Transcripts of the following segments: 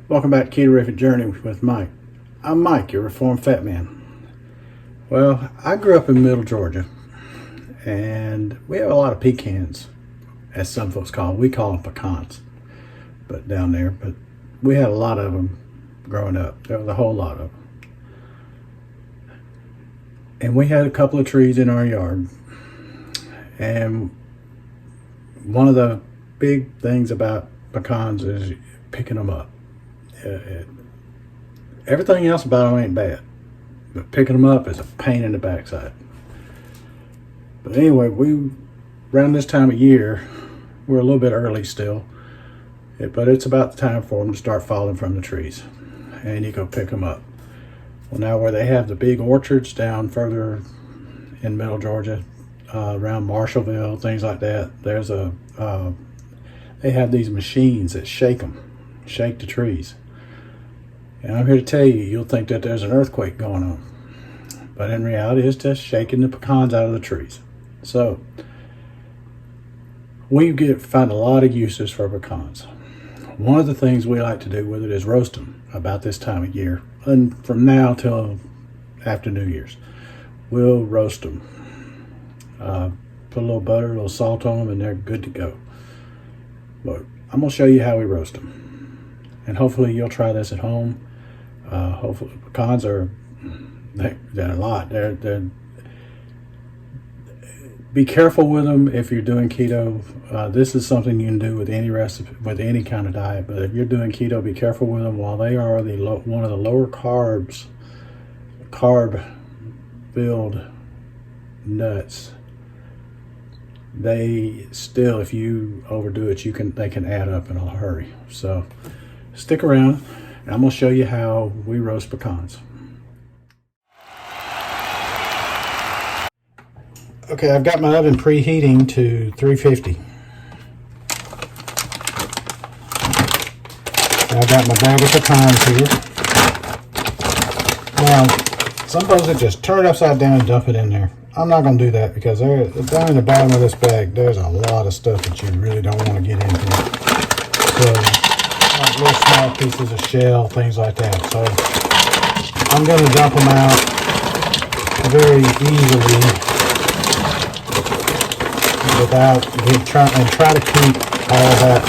Welcome back to Keto Journey with Mike. I'm Mike, your reformed fat man. Well, I grew up in Middle Georgia, and we have a lot of pecans, as some folks call them. We call them pecans, but down there. But we had a lot of them growing up. There was a whole lot of them, and we had a couple of trees in our yard. And one of the big things about pecans is picking them up. Everything else about them ain't bad, but picking them up is a pain in the backside. But anyway, around this time of year, we're a little bit early still, but it's about the time for them to start falling from the trees, and you go pick them up. Well, now where they have the big orchards down further in Middle Georgia, around Marshallville, things like that, they have these machines that shake the trees. And I'm here to tell you, you'll think that there's an earthquake going on, but in reality, it's just shaking the pecans out of the trees. So we find a lot of uses for pecans. One of the things we like to do with it is roast them about this time of year, and from now till after New Year's, we'll roast them. Put a little butter, a little salt on them, and they're good to go. Look, I'm gonna show you how we roast them, and hopefully you'll try this at home. Hopefully, pecans they're a lot. Be careful with them if you're doing keto. This is something you can do with any recipe, with any kind of diet. But if you're doing keto, be careful with them. While they are one of the lower carb-filled nuts, they still, if you overdo it, they can add up in a hurry. So stick around, and I'm going to show you how we roast pecans. Okay, I've got my oven preheating to 350. I've got my bag of pecans here. Now, some folks would just turn it upside down and dump it in there. I'm not going to do that because down in the bottom of this bag, there's a lot of stuff that you really don't want to get into. So, like little small pieces of shell, things like that. So, I'm going to dump them out very easily try to keep all of that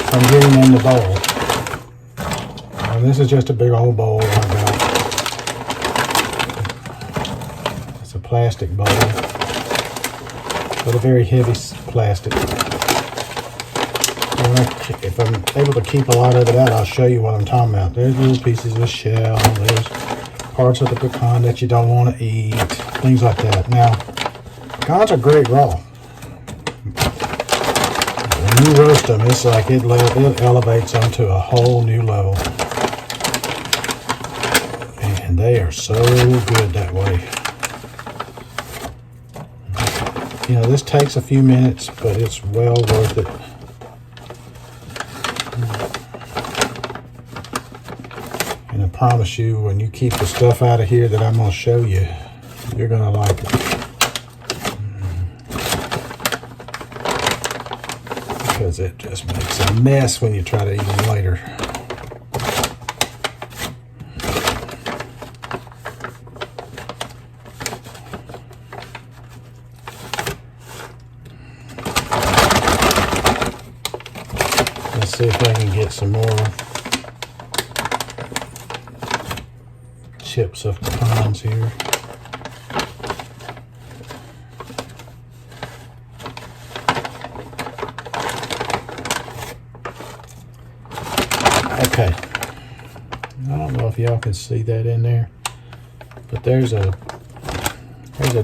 from getting in the bowl. And this is just a big old bowl I got. It's a plastic bowl, but a very heavy plastic. If I'm able to keep a lot of it out, I'll show you what I'm talking about. There's little pieces of shell, there's parts of the pecan that you don't want to eat, things like that. Now, pecans are great raw. When you roast them, it's like it elevates them to a whole new level. And they are so good that way. You know, this takes a few minutes, but it's well worth it. And I promise you, when you keep the stuff out of here that I'm going to show you, you're going to like it. Because it just makes a mess when you try to eat them later. Let's see if I can get some more chips of pecans here. Okay, I don't know if y'all can see that in there, but there's a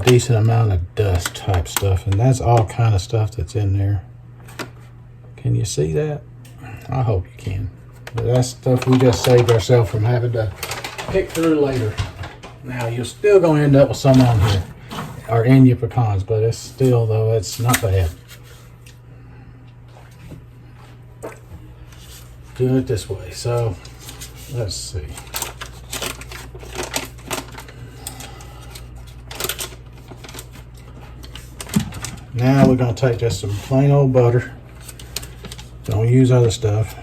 decent amount of dust type stuff, and that's all kind of stuff that's in there. Can you see that? I hope you can. But that's stuff we just saved ourselves from having to pick through later. Now you're still going to end up with some on here, or in your pecans, but it's still, though, it's not bad. Do it this way. So let's see. Now we're going to take just some plain old butter, Don't use other stuff.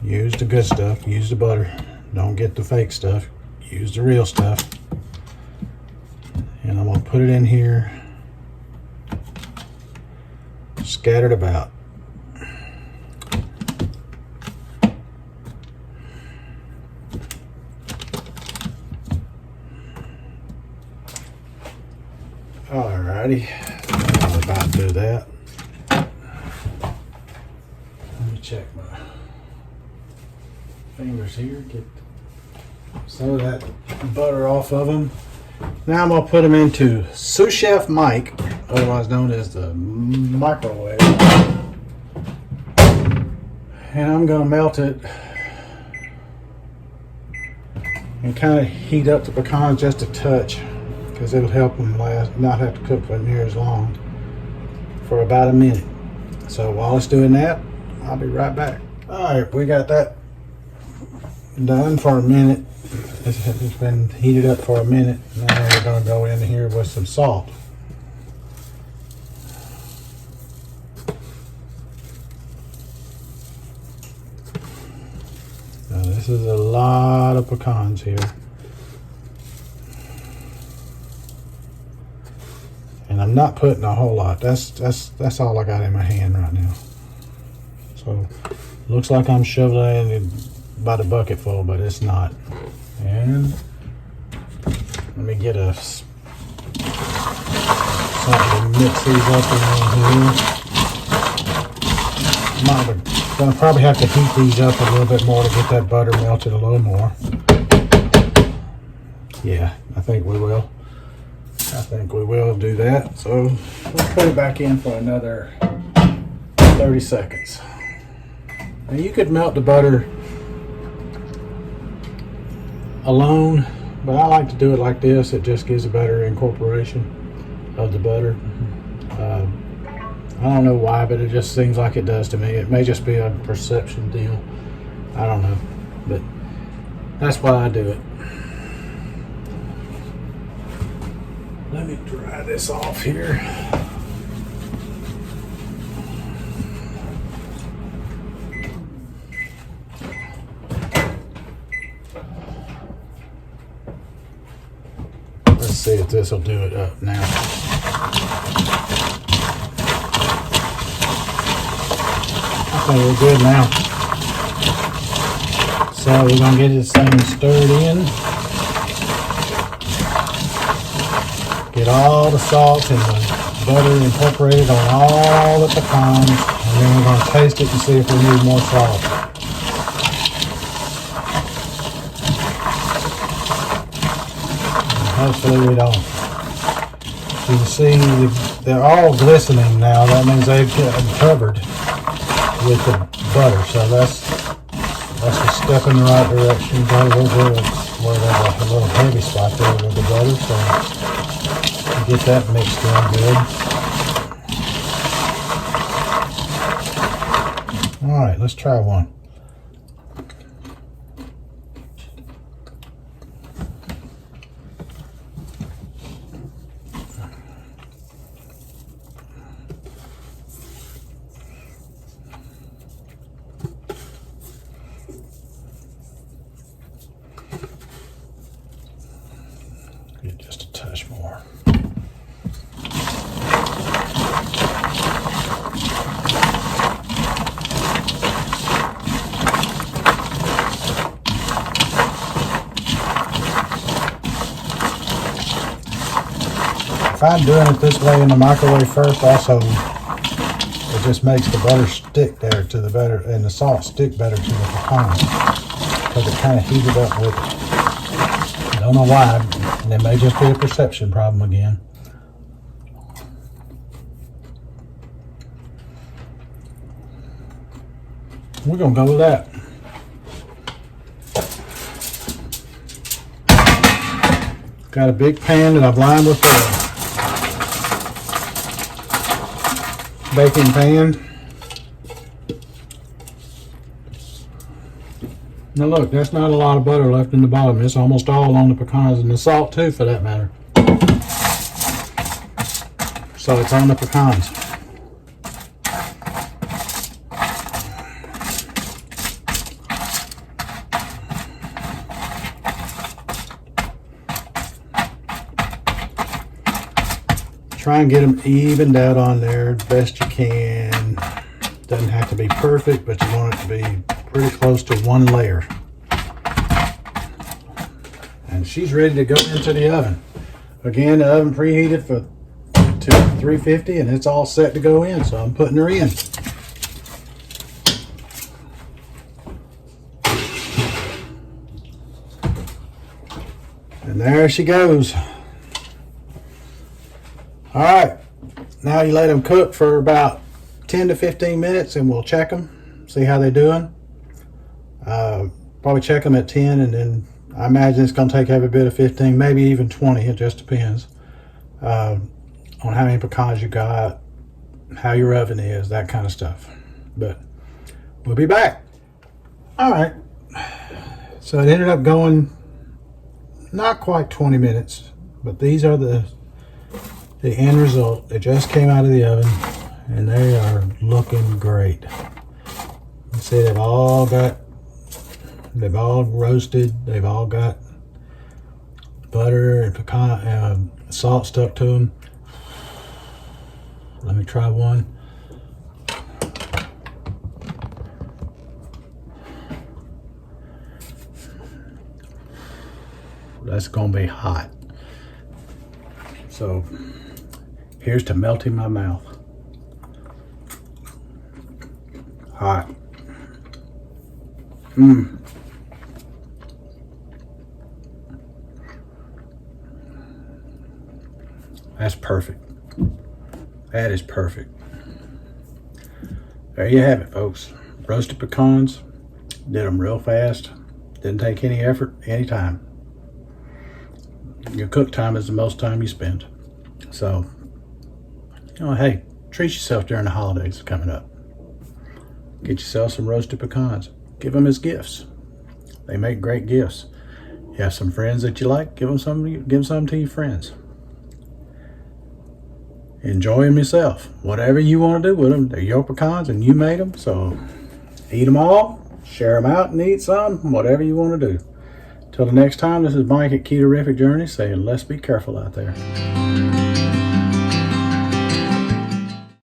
Use the good stuff. Use the butter. Don't get the fake stuff. Use the real stuff. And I'm going to put it in here. Scattered about. Alrighty, I'm about to do that. Let me check my fingers here, get some of that butter off of them. Now I'm going to put them into Sous Chef Mike, otherwise known as the microwave. And I'm going to melt it and kind of heat up the pecans just a touch, because it'll help them not have to cook for near as long, for about a minute. So while it's doing that, I'll be right back. Alright, we got that done for a minute. It's been heated up for a minute. Now we're going to go in here with some salt. Now this is a lot of pecans here. And I'm not putting a whole lot. That's all I got in my hand right now. So looks like I'm shoveling it by the bucket full, but it's not. And let me get something to mix these up in here. Gonna probably have to heat these up a little bit more to get that butter melted a little more. Yeah, I think we will. I think we will do that. So let's put it back in for another 30 seconds. Now you could melt the butter alone, but I like to do it like this. It just gives a better incorporation of the butter. I don't know why, but it just seems like it does to me. It may just be a perception deal. I don't know, but that's why I do it. Let me dry this off here. Let's see if this will do it up now. I think we're good now. So we're going to get this thing stirred in. Get all the salt and the butter incorporated on all the pecans, and then we're going to taste it and see if we need more salt. And hopefully we don't. You can see they're all glistening now. That means they've gotten covered with the butter, so that's a step in the right direction. But we're good where there's a little heavy spot there with the butter, so get that mixed in good. Alright, let's try one. Get just a touch more. If I'm doing it this way in the microwave first, also it just makes the butter stick better to the butter, and the salt stick better to the pecan, because it kind of heated up with it. I don't know why, and it may just be a perception problem again. We're gonna go with that. Got a big pan that I've lined with baking pan. Now look, that's not a lot of butter left in the bottom. It's almost all on the pecans, and the salt too, for that matter. So it's on the pecans. try and get them evened out on there the best you can. Doesn't have to be perfect, but you want it to be pretty close to one layer. And she's ready to go into the oven. Again, the oven preheated to 350, and it's all set to go in, so I'm putting her in. And there she goes. All right, now you let them cook for about 10 to 15 minutes, and we'll check them, see how they're doing. Probably check them at 10, and then I imagine it's going to take every bit of 15, maybe even 20. It just depends on how many pecans you got, how your oven is, that kind of stuff. But we'll be back. All right. So it ended up going not quite 20 minutes, but these are the end result. They just came out of the oven, and they are looking great. You see, they've all roasted. They've all got butter and pecan salt stuck to them. Let me try one. That's gonna be hot. So here's to melting my mouth. Hot. That's perfect. That is perfect. There you have it, folks. Roasted pecans. Did them real fast. Didn't take any effort, any time. Your cook time is the most time you spend. So, hey, treat yourself during the holidays coming up. Get yourself some roasted pecans. Give them as gifts. They make great gifts. You have some friends that you like, give them some to your friends. Enjoy them yourself. Whatever you want to do with them, they're your pecans and you made them. So eat them all, share them out and eat some, whatever you want to do. Till the next time, this is Mike at Keto Journey saying, let's be careful out there.